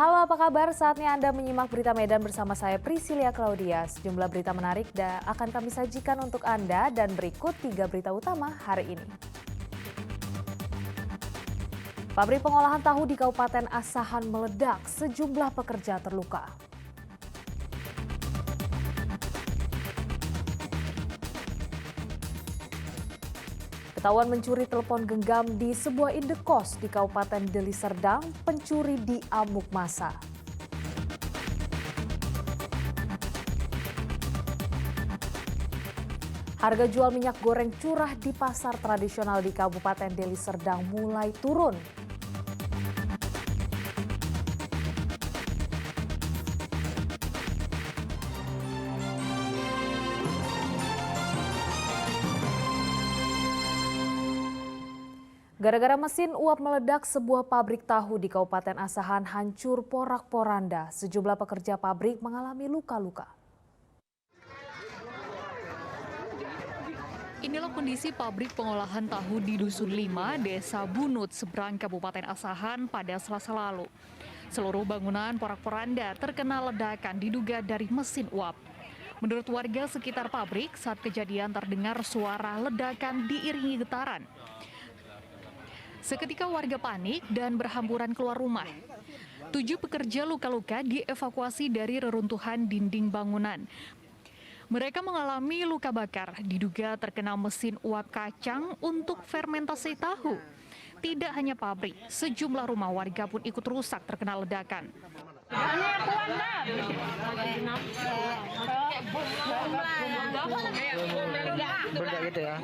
Halo, apa kabar? Saatnya Anda menyimak berita Medan bersama saya Priscilia Claudia. Sejumlah berita menarik akan kami sajikan untuk Anda dan berikut 3 berita utama hari ini. Pabrik pengolahan tahu di Kabupaten Asahan meledak, sejumlah pekerja terluka. Ketahuan mencuri telepon genggam di sebuah indekos di Kabupaten Deli Serdang, pencuri diamuk massa. Harga jual minyak goreng curah di pasar tradisional di Kabupaten Deli Serdang mulai turun. Gara-gara mesin uap meledak, sebuah pabrik tahu di Kabupaten Asahan hancur porak-poranda. Sejumlah pekerja pabrik mengalami luka-luka. Inilah kondisi pabrik pengolahan tahu di Dusun 5, Desa Bunut, seberang Kabupaten Asahan pada Selasa lalu. Seluruh bangunan porak-poranda terkena ledakan diduga dari mesin uap. Menurut warga sekitar pabrik, saat kejadian terdengar suara ledakan diiringi getaran. Seketika warga panik dan berhamburan keluar rumah. 7 pekerja luka-luka dievakuasi dari reruntuhan dinding bangunan. Mereka mengalami luka bakar, diduga terkena mesin uap kacang untuk fermentasi tahu. Tidak hanya pabrik, sejumlah rumah warga pun ikut rusak terkena ledakan. Meledak gitu ya.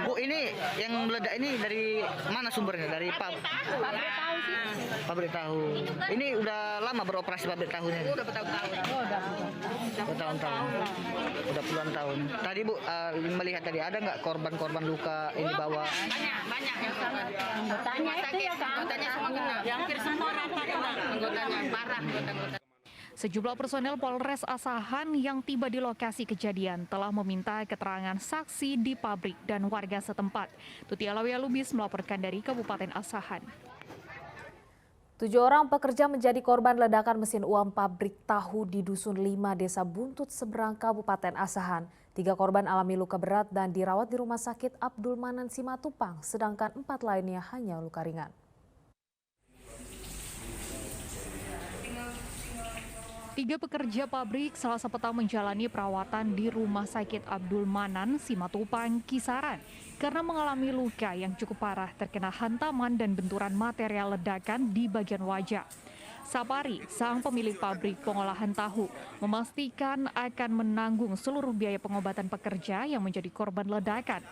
Bu, ini yang meledak ini dari mana sumbernya? Dari pabrik tahu sih. Pabrik tahu. Ini udah lama beroperasi pabrik tahunya? Udah bertahun-tahun. Bertahun-tahun. Udah puluhan tahun. Tadi Bu melihat tadi ada nggak korban-korban luka yang dibawa? Banyak yang anggotanya itu ya kan. Anggotanya semua kena. Hampir semua rata kena. Anggotanya parah anggota. Sejumlah personel Polres Asahan yang tiba di lokasi kejadian telah meminta keterangan saksi di pabrik dan warga setempat. Tuti Alawiyah Lubis melaporkan dari Kabupaten Asahan. 7 orang pekerja menjadi korban ledakan mesin uap pabrik tahu di Dusun 5, Desa Buntut, seberang Kabupaten Asahan. 3 korban alami luka berat dan dirawat di Rumah Sakit Abdul Manan Simatupang, sedangkan 4 lainnya hanya luka ringan. Tiga pekerja pabrik Selasa petang menjalani perawatan di Rumah Sakit Abdul Manan, Simatupang, Kisaran karena mengalami luka yang cukup parah terkena hantaman dan benturan material ledakan di bagian wajah. Sapari, sang pemilik pabrik pengolahan tahu, memastikan akan menanggung seluruh biaya pengobatan pekerja yang menjadi korban ledakan.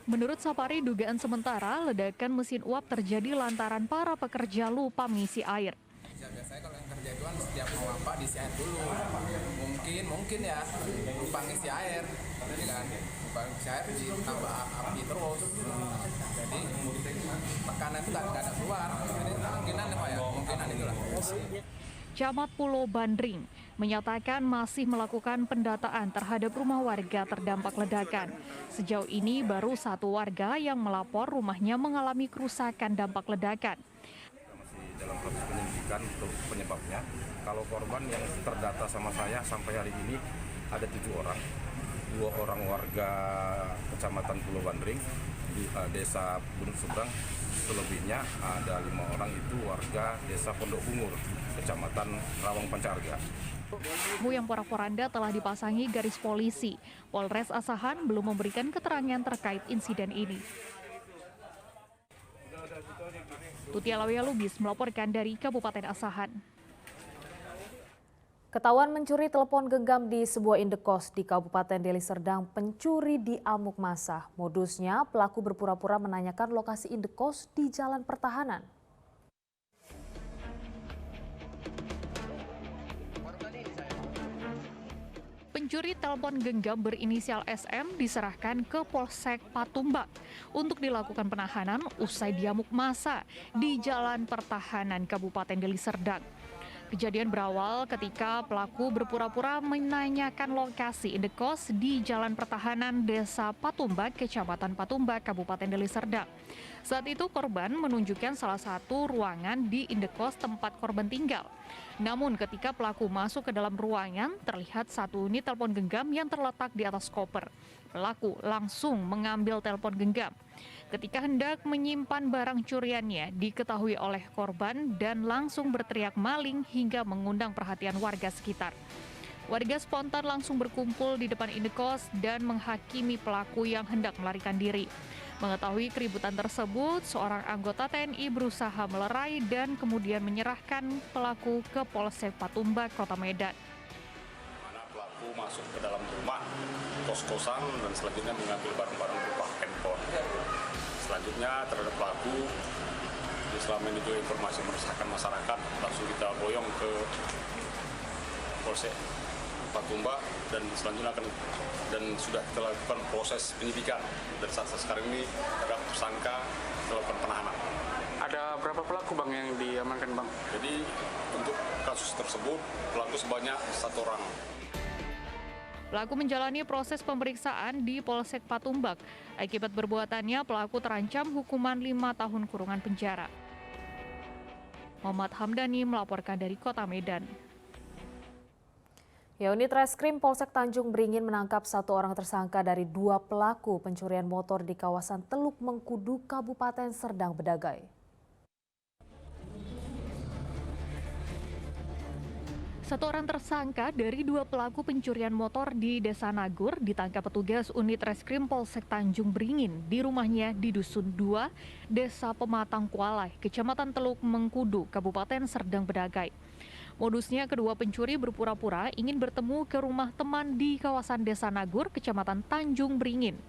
Menurut Sapari, dugaan sementara ledakan mesin uap terjadi lantaran para pekerja lupa mengisi air. Biasanya kalau yang kerja itu kan setiap mau apa diisi air dulu. Mungkin ya lupa ngisi air, jadi kan lupa ngisi air ditambah api terus. Jadi tekanan itu nggak ada keluar. Jadi kemungkinan apa ya? Kemungkinan itulah. Camat Pulau Bandring menyatakan masih melakukan pendataan terhadap rumah warga terdampak ledakan. Sejauh ini baru 1 warga yang melapor rumahnya mengalami kerusakan dampak ledakan. Dalam proses penyelidikan untuk penyebabnya. Kalau korban yang terdata sama saya sampai hari ini ada 7 orang. 2 orang warga Kecamatan Pulau Bandring di Desa Bunut Seberang. Selebihnya ada 5 orang itu warga Desa Pondok Bungur, Kecamatan Rawang Pancarga. Yang porak-poranda telah dipasangi garis polisi. Polres Asahan belum memberikan keterangan terkait insiden ini. Tuti Alawiyah Lubis melaporkan dari Kabupaten Asahan. Ketahuan mencuri telepon genggam di sebuah indekos di Kabupaten Deli Serdang, pencuri diamuk massa. Modusnya, pelaku berpura-pura menanyakan lokasi indekos di Jalan Pertahanan. Pencuri telepon genggam berinisial SM diserahkan ke Polsek Patumbak untuk dilakukan penahanan usai diamuk massa di Jalan Pertahanan Kabupaten Deli Serdang. Kejadian berawal ketika pelaku berpura-pura menanyakan lokasi indekos di Jalan Pertahanan Desa Patumbak, Kecamatan Patumbak, Kabupaten Deli Serdang. Saat itu korban menunjukkan salah satu ruangan di indekos tempat korban tinggal. Namun ketika pelaku masuk ke dalam ruangan, terlihat satu unit telepon genggam yang terletak di atas koper. Pelaku langsung mengambil telepon genggam. Ketika hendak menyimpan barang curiannya, diketahui oleh korban dan langsung berteriak maling hingga mengundang perhatian warga sekitar. Warga spontan langsung berkumpul di depan indekos dan menghakimi pelaku yang hendak melarikan diri. Mengetahui keributan tersebut, seorang anggota TNI berusaha melerai dan kemudian menyerahkan pelaku ke Polsek Patumbak, Kota Medan. Mana pelaku masuk ke dalam rumah, kos-kosan, dan selanjutnya mengambil barang-barang berupa handphone. Selanjutnya terhadap pelaku, selama ini juga informasi meresahkan masyarakat, langsung kita boyong ke Polsek Patumbak dan selanjutnya sudah kita lakukan proses penyidikan. Dan saat sekarang ini terhadap tersangka melakukan penahanan. Ada berapa pelaku bang yang diamankan bang? Jadi untuk kasus tersebut pelaku sebanyak 1 orang. Pelaku menjalani proses pemeriksaan di Polsek Patumbak. Akibat perbuatannya, pelaku terancam hukuman 5 tahun kurungan penjara. Muhammad Hamdani melaporkan dari Kota Medan. Unit Reskrim Polsek Tanjung Beringin menangkap 1 orang tersangka dari 2 pelaku pencurian motor di kawasan Teluk Mengkudu, Kabupaten Serdang Bedagai. Satu orang tersangka dari 2 pelaku pencurian motor di Desa Nagur ditangkap petugas unit Reskrim Polsek Tanjung Beringin di rumahnya di Dusun 2, Desa Pematang Kualai, Kecamatan Teluk Mengkudu, Kabupaten Serdang Bedagai. Modusnya kedua pencuri berpura-pura ingin bertemu ke rumah teman di kawasan Desa Nagur, Kecamatan Tanjung Beringin.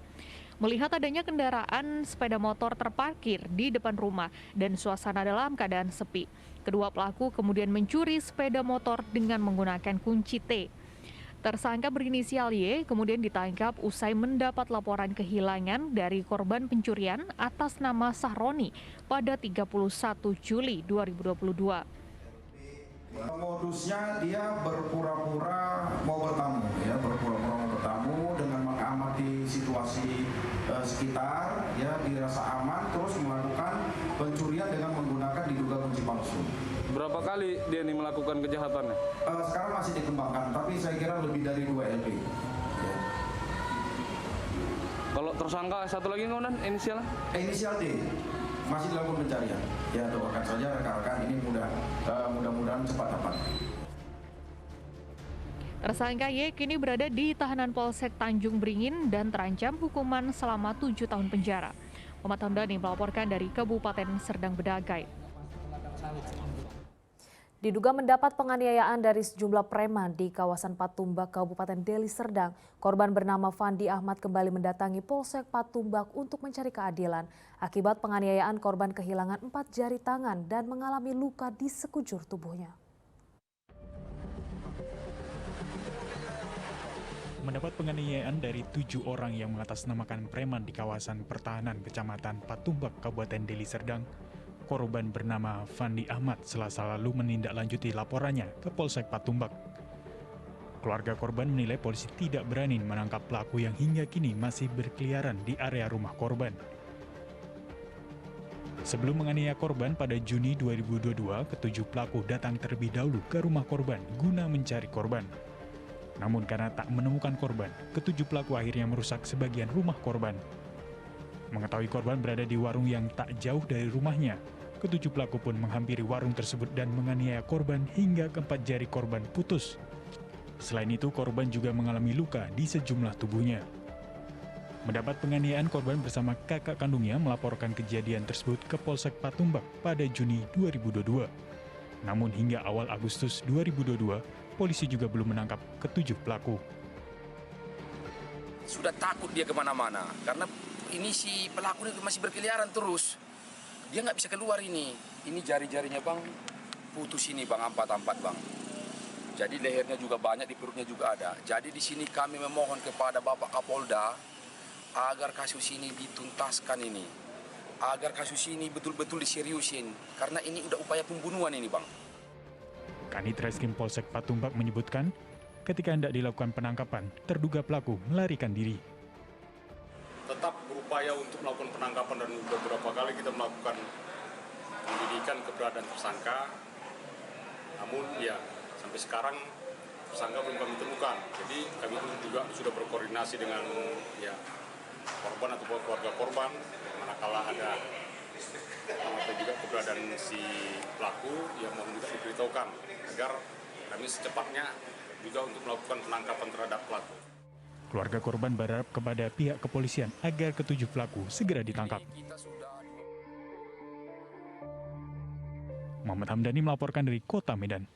Melihat adanya kendaraan sepeda motor terparkir di depan rumah dan suasana dalam keadaan sepi, kedua pelaku kemudian mencuri sepeda motor dengan menggunakan kunci T. Tersangka berinisial Y kemudian ditangkap usai mendapat laporan kehilangan dari korban pencurian atas nama Sahroni pada 31 Juli 2022. Modusnya dia berpura-pura mau bertamu, dengan mengamati situasi sekitar, ya dirasa aman, terus melakukan pencurian dengan menggunakan diduga kunci palsu. Berapa kali dia nih melakukan kejahatannya? Sekarang masih dikembangkan, tapi saya kira lebih dari 2 LP. Ya. Kalau tersangka satu lagi komandan inisialnya? Inisial D. Masih dilakukan pencarian. Ya doakan saja rekan-rekan ini mudah-mudahan cepat dapat. Tersangka Y kini berada di tahanan Polsek Tanjung Beringin dan terancam hukuman selama 7 tahun penjara. Muhammad Hamdani melaporkan dari Kabupaten Serdang Bedagai. Diduga mendapat penganiayaan dari sejumlah preman di kawasan Patumbak, Kabupaten Deli Serdang, korban bernama Fandi Ahmad kembali mendatangi Polsek Patumbak untuk mencari keadilan. Akibat penganiayaan, korban kehilangan 4 jari tangan dan mengalami luka di sekujur tubuhnya. Mendapat penganiayaan dari 7 orang yang mengatasnamakan preman di kawasan pertahanan Kecamatan Patumbak, Kabupaten Deli Serdang, korban bernama Fandi Ahmad Selasa lalu menindaklanjuti laporannya ke Polsek Patumbak. Keluarga korban menilai polisi tidak berani menangkap pelaku yang hingga kini masih berkeliaran di area rumah korban. Sebelum menganiaya korban pada Juni 2022, ketujuh pelaku datang terlebih dahulu ke rumah korban guna mencari korban. Namun karena tak menemukan korban, ketujuh pelaku akhirnya merusak sebagian rumah korban. Mengetahui korban berada di warung yang tak jauh dari rumahnya, ketujuh pelaku pun menghampiri warung tersebut dan menganiaya korban hingga ke-4 jari korban putus. Selain itu, korban juga mengalami luka di sejumlah tubuhnya. Mendapat penganiayaan, korban bersama kakak kandungnya melaporkan kejadian tersebut ke Polsek Patumbak pada Juni 2022. Namun hingga awal Agustus 2022, polisi juga belum menangkap ketujuh pelaku. Sudah takut dia kemana-mana, karena ini si pelaku ini masih berkeliaran terus. Dia nggak bisa keluar ini. Ini jari-jarinya bang, putus ini bang, 4 bang. Jadi lehernya juga banyak, di perutnya juga ada. Jadi di sini kami memohon kepada Bapak Kapolda agar kasus ini dituntaskan ini. Agar kasus ini betul-betul diseriusin. Karena ini udah upaya pembunuhan ini bang. Kanit Reskrim Polsek Patumbak menyebutkan, ketika hendak dilakukan penangkapan, terduga pelaku melarikan diri. Tetap berupaya untuk melakukan penangkapan dan beberapa kali kita melakukan penyelidikan keberadaan tersangka. Namun ya sampai sekarang tersangka belum kami temukan. Jadi kami pun juga sudah berkoordinasi dengan ya korban atau keluarga korban, manakala ada atau juga keberadaan si pelaku yang mohon juga diberitahukan agar kami secepatnya juga untuk melakukan penangkapan terhadap pelaku. Keluarga korban berharap kepada pihak kepolisian agar ketujuh pelaku segera ditangkap. Muhammad Hamdani melaporkan dari Kota Medan.